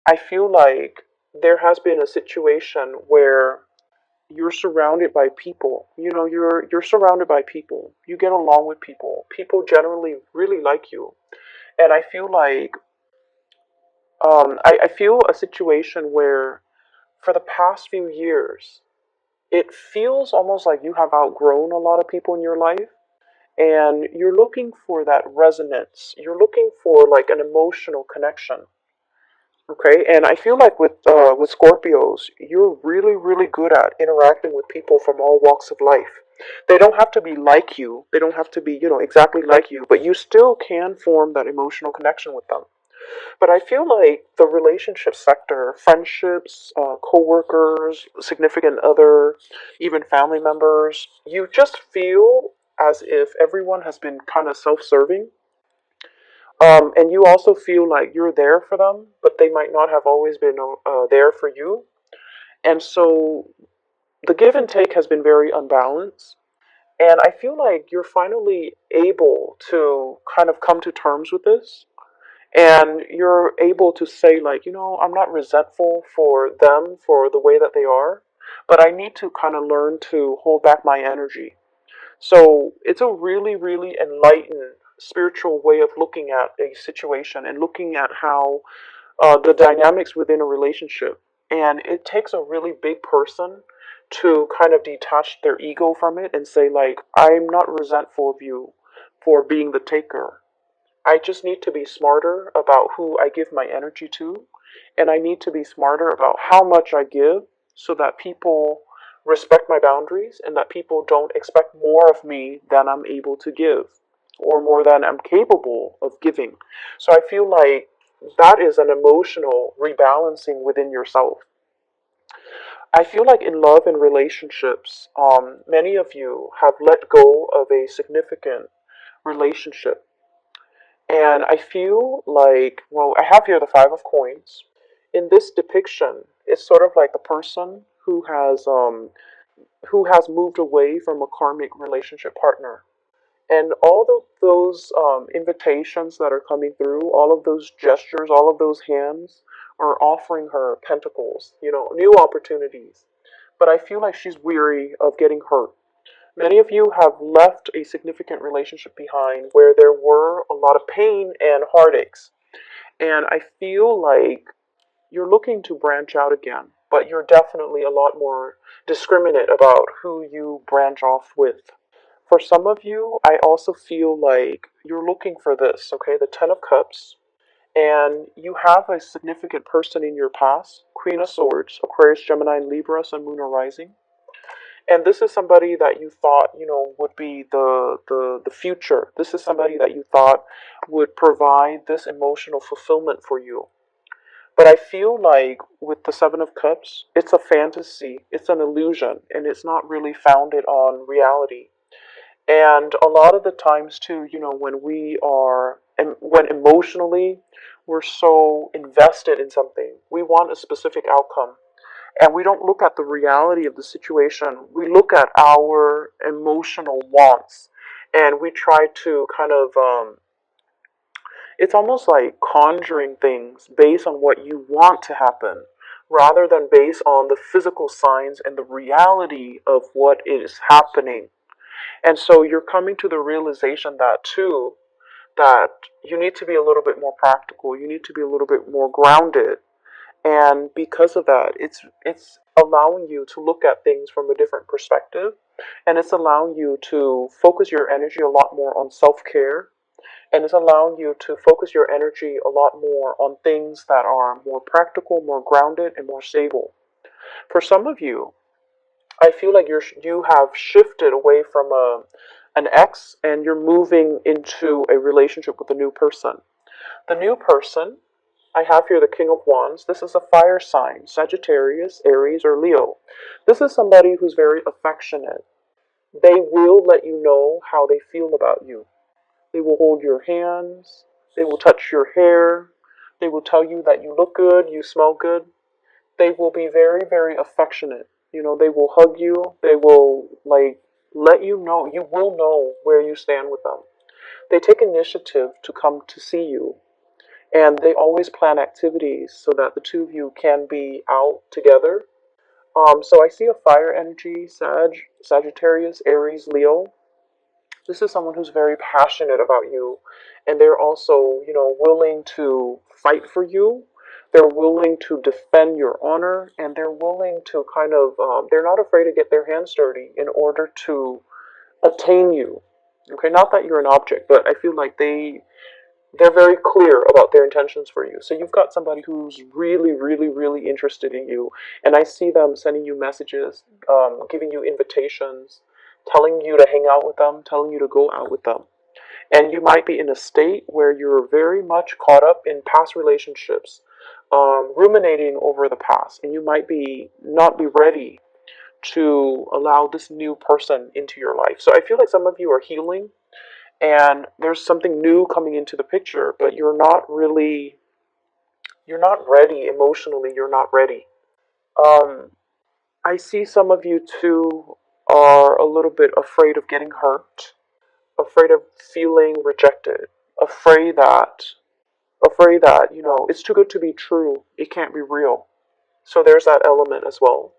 I feel like there has been a situation where you're surrounded by people. You're surrounded by people. You get along with people. People generally really like you. And I feel like I feel a situation where for the past few years, it feels almost like you have outgrown a lot of people in your life and you're looking for that resonance. You're looking for like an emotional connection. Okay, and I feel like with Scorpios, you're really really good at interacting with people from all walks of life. They don't have to be like you. They don't have to be, exactly like you, but you still can form that emotional connection with them. But I feel like the relationship sector, friendships, co-workers, significant other, even family members, you just feel as if everyone has been kind of self-serving. And you also feel like you're there for them, but they might not have always been there for you. And so the give and take has been very unbalanced. And I feel like you're finally able to kind of come to terms with this. And you're able to say, like, I'm not resentful for them for the way that they are, but I need to kind of learn to hold back my energy. So it's a really, really enlightened spiritual way of looking at a situation and looking at how the dynamics within a relationship. And it takes a really big person to kind of detach their ego from it and say, like, I'm not resentful of you for being the taker. I just need to be smarter about who I give my energy to, and I need to be smarter about how much I give so that people respect my boundaries and that people don't expect more of me than I'm able to give or more than I'm capable of giving. So I feel like that is an emotional rebalancing within yourself. I feel like in love and relationships, many of you have let go of a significant relationship. And I feel like, well, I have here the Five of Coins. In this depiction, it's sort of like the person who has moved away from a karmic relationship partner. And all of those invitations that are coming through, all of those gestures, all of those hands are offering her pentacles, new opportunities. But I feel like she's weary of getting hurt. Many of you have left a significant relationship behind where there were a lot of pain and heartaches. And I feel like you're looking to branch out again, but you're definitely a lot more discriminate about who you branch off with. For some of you, I also feel like you're looking for this, okay? The Ten of Cups. And you have a significant person in your past, Queen of Swords, Aquarius, Gemini, and Libra, Sun, Moon, or Rising. And this is somebody that you thought, would be the future. This is somebody that you thought would provide this emotional fulfillment for you. But I feel like with the Seven of Cups, it's a fantasy, it's an illusion, and it's not really founded on reality. And a lot of the times too, when we are, and when emotionally we're so invested in something, we want a specific outcome. And we don't look at the reality of the situation. We look at our emotional wants, and we try to kind of, it's almost like conjuring things based on what you want to happen, rather than based on the physical signs and the reality of what is happening. And so you're coming to the realization that too, that you need to be a little bit more practical. You need to be a little bit more grounded. And because of that, it's allowing you to look at things from a different perspective, and it's allowing you to focus your energy a lot more on self-care, and it's allowing you to focus your energy a lot more on things that are more practical, more grounded, and more stable. For some of you, I feel like you have shifted away from an ex and you're moving into a relationship with a new person. The new person, I have here the King of Wands. This is a fire sign, Sagittarius, Aries, or Leo. This is somebody who's very affectionate. They will let you know how they feel about you. They will hold your hands. They will touch your hair. They will tell you that you look good, you smell good. They will be very, very affectionate. They will hug you. They will, like, let you know. You will know where you stand with them. They take initiative to come to see you. and they always plan activities so that the two of you can be out together. So I see a fire energy, Sagittarius, Aries, Leo. This is someone who's very passionate about you, and they're also, willing to fight for you. They're willing to defend your honor, and they're willing to they're not afraid to get their hands dirty in order to attain you. Okay, not that you're an object, but I feel like they're very clear about their intentions for you. So you've got somebody who's really, really, really interested in you, and I see them sending you messages, giving you invitations, telling you to hang out with them, telling you to go out with them. And you might be in a state where you're very much caught up in past relationships, ruminating over the past, and you might be not be ready to allow this new person into your life. So I feel like some of you are healing and there's something new coming into the picture, but you're not ready emotionally, you're not ready. Um, I see some of you too are a little bit afraid of getting hurt, afraid of feeling rejected, afraid that, it's too good to be true, it can't be real. So there's that element as well.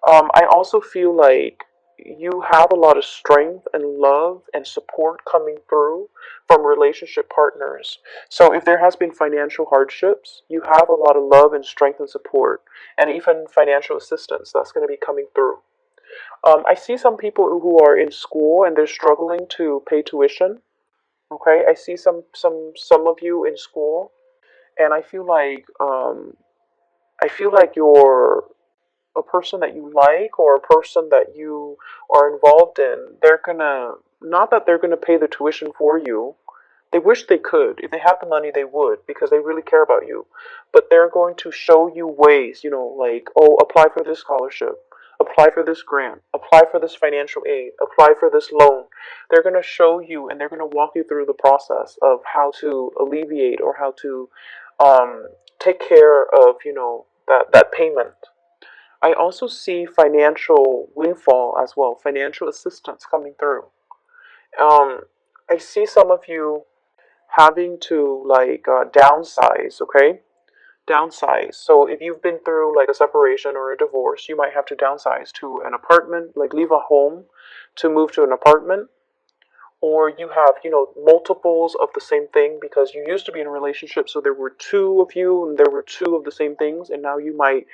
I also feel like you have a lot of strength and love and support coming through from relationship partners. So if there has been financial hardships, you have a lot of love and strength and support, and even financial assistance that's going to be coming through. I see some people who are in school and they're struggling to pay tuition. Okay, I see some of you in school, and I feel like you're a person that you like or a person that you are involved in, they're gonna, not that they're gonna pay the tuition for you. They wish they could. If they had the money, they would because they really care about you. But they're going to show you ways, like, oh, apply for this scholarship, apply for this grant, apply for this financial aid, apply for this loan. They're going to show you and they're going to walk you through the process of how to alleviate or how to take care of, that payment. I also see financial windfall as well, financial assistance coming through. Um, I see some of you having to downsize, okay? Downsize. So if you've been through like a separation or a divorce, you might have to downsize to an apartment, like leave a home to move to an apartment, or you have, multiples of the same thing because you used to be in a relationship, so there were two of you and there were two of the same things, and now you might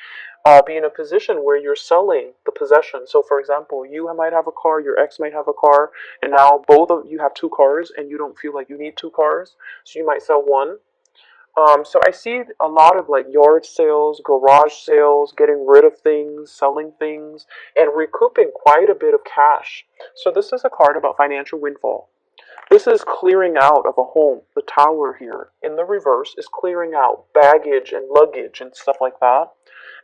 be in a position where you're selling the possession. So, for example, you might have a car, your ex might have a car, and now both of you have two cars, and you don't feel like you need two cars, so you might sell one. So I see a lot of like yard sales, garage sales, getting rid of things, selling things, and recouping quite a bit of cash. So this is a card about financial windfall. This is clearing out of a home. The tower here in the reverse is clearing out baggage and luggage and stuff like that.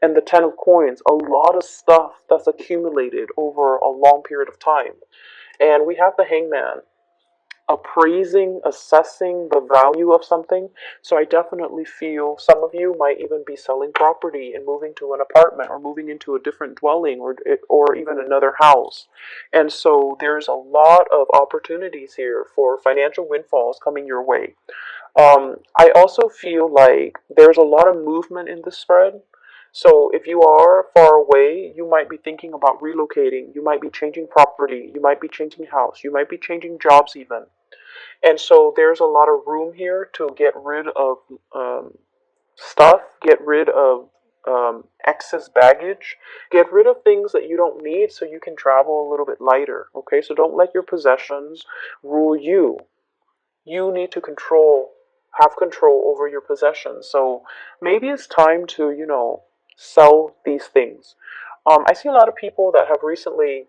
And the Ten of Coins, a lot of stuff that's accumulated over a long period of time. And we have the Hangman, appraising, assessing the value of something. So I definitely feel some of you might even be selling property and moving to an apartment or moving into a different dwelling or even another house. And so there's a lot of opportunities here for financial windfalls coming your way. I also feel like there's a lot of movement in this spread. So if you are far away, you might be thinking about relocating, you might be changing property, you might be changing house, you might be changing jobs even. And so there's a lot of room here to get rid of stuff, get rid of excess baggage, get rid of things that you don't need so you can travel a little bit lighter. Okay, so don't let your possessions rule you. You need to have control over your possessions. So maybe it's time to, sell these things. I see a lot of people that have recently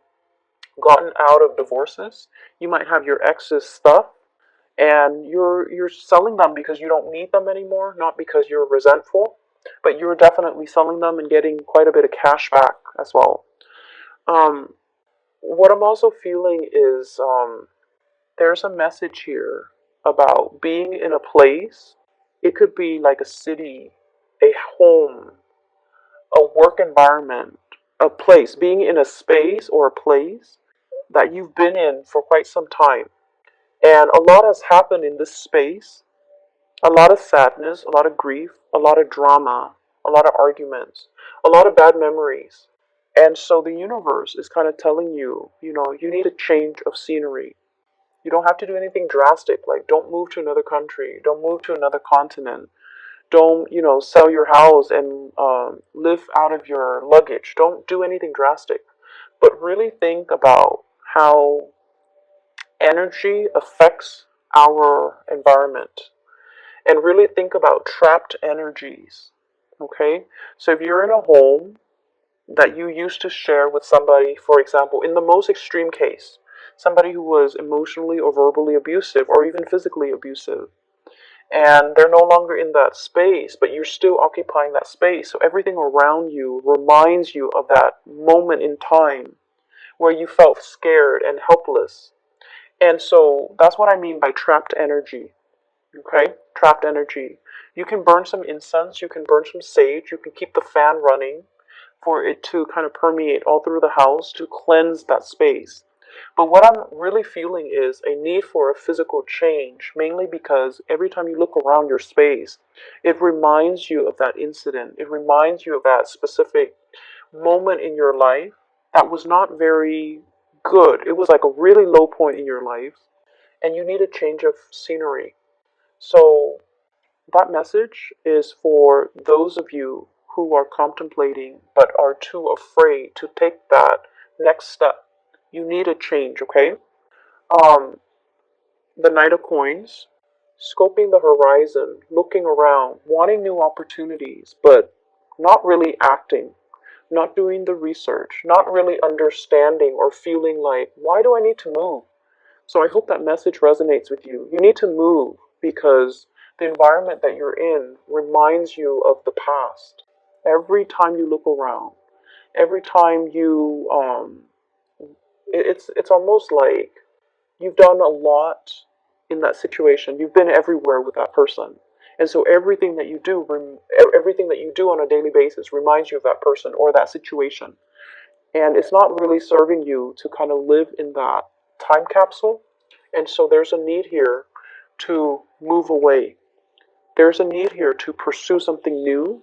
gotten out of divorces. You might have your ex's stuff and you're selling them because you don't need them anymore, not because you're resentful, but you're definitely selling them and getting quite a bit of cash back as well. Um, what I'm also feeling is there's a message here about being in a place. It could be like a city, a home, a work environment, a place, being in a space or a place that you've been in for quite some time. And a lot has happened in this space, A lot of sadness, a lot of grief, a lot of drama, a lot of arguments, a lot of bad memories. And so the universe is kind of telling you, you need a change of scenery. You don't have to do anything drastic, like don't move to another country, don't move to another continent, don't, sell your house and live out of your luggage. Don't do anything drastic, but really think about how energy affects our environment and really think about trapped energies. Okay? So if you're in a home that you used to share with somebody, for example, in the most extreme case, somebody who was emotionally or verbally abusive or even physically abusive, and they're no longer in that space, but you're still occupying that space. So everything around you reminds you of that moment in time where you felt scared and helpless. And so that's what I mean by trapped energy. Okay? Trapped energy. You can burn some incense, you can burn some sage, you can keep the fan running for it to kind of permeate all through the house to cleanse that space. But what I'm really feeling is a need for a physical change, mainly because every time you look around your space, it reminds you of that incident. It reminds you of that specific moment in your life that was not very good. It was like a really low point in your life, and you need a change of scenery. So, that message is for those of you who are contemplating but are too afraid to take that next step. You need a change, okay? Um, the Knight of Coins, scoping the horizon, looking around, wanting new opportunities, but not really acting, not doing the research, not really understanding or feeling like, why do I need to move? So I hope that message resonates with you. You need to move because the environment that you're in reminds you of the past. Every time you look around, every time you, it's almost like you've done a lot in that situation. You've been everywhere with that person. And so everything that you do on a daily basis reminds you of that person or that situation. And it's not really serving you to kind of live in that time capsule. And so there's a need here to move away. There's a need here to pursue something new.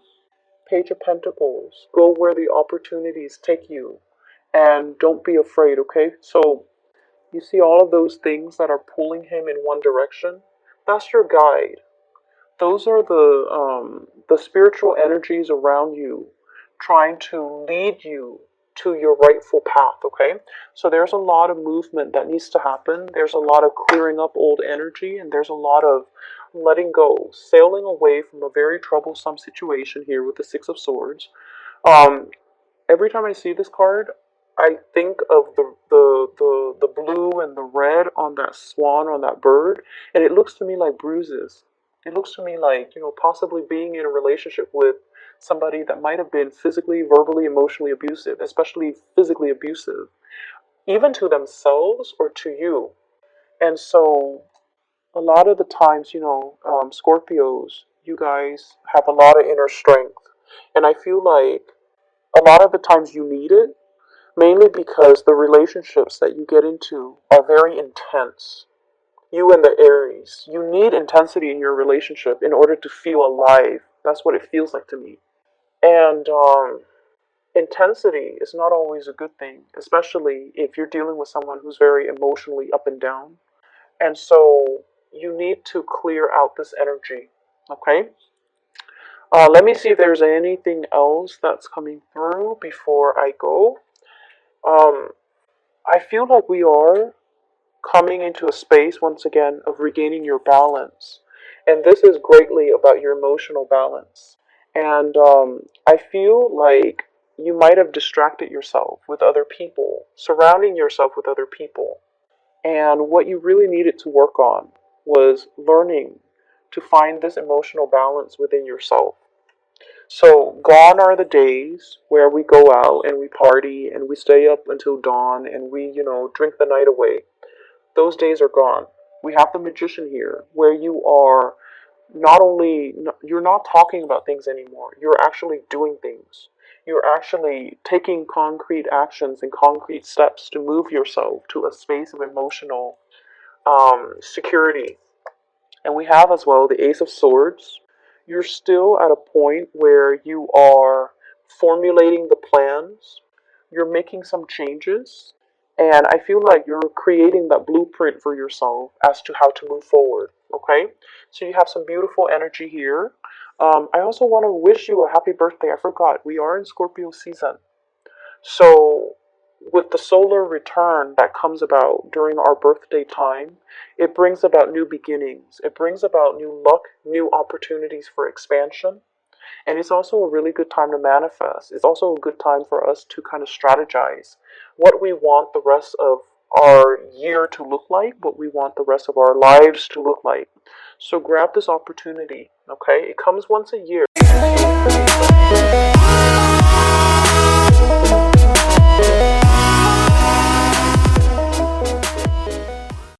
Page of Pentacles. Go where the opportunities take you. And don't be afraid, okay? So you see all of those things that are pulling him in one direction? That's your guide. Those are the spiritual energies around you trying to lead you to your rightful path, okay? So there's a lot of movement that needs to happen. There's a lot of clearing up old energy, and there's a lot of letting go, sailing away from a very troublesome situation here with the Six of Swords. Um, every time I see this card, I think of the blue and the red on that swan, on that bird, and it looks to me like bruises. It looks to me like, possibly being in a relationship with somebody that might have been physically, verbally, emotionally abusive, especially physically abusive, even to themselves or to you. And so, a lot of the times, Scorpios, you guys have a lot of inner strength. And I feel like a lot of the times you need it, mainly because the relationships that you get into are very intense. You and the Aries, you need intensity in your relationship in order to feel alive. That's what it feels like to me. And intensity is not always a good thing, especially if you're dealing with someone who's very emotionally up and down. And so you need to clear out this energy. Okay? Let me see if there's anything else that's coming through before I go. Um, I feel like we are coming into a space once again of regaining your balance. And this is greatly about your emotional balance. And I feel like you might have distracted yourself with other people, surrounding yourself with other people. And what you really needed to work on was learning to find this emotional balance within yourself. So, gone are the days where we go out and we party and we stay up until dawn and we, drink the night away. Those days are gone. We have the magician here where you are not only, you're not talking about things anymore, you're actually doing things. You're actually taking concrete actions and concrete steps to move yourself to a space of emotional security. And we have as well the Ace of Swords. You're still at a point where you are formulating the plans, you're making some changes, and I feel like you're creating that blueprint for yourself as to how to move forward. Okay? So you have some beautiful energy here. I also want to wish you a happy birthday. I forgot, we are in Scorpio season. So, with the solar return that comes about during our birthday time, it brings about new beginnings. It brings about new luck, new opportunities for expansion. And it's also a really good time to manifest. It's also a good time for us to kind of strategize what we want the rest of our year to look like, what we want the rest of our lives to look like. So grab this opportunity, okay? It comes once a year.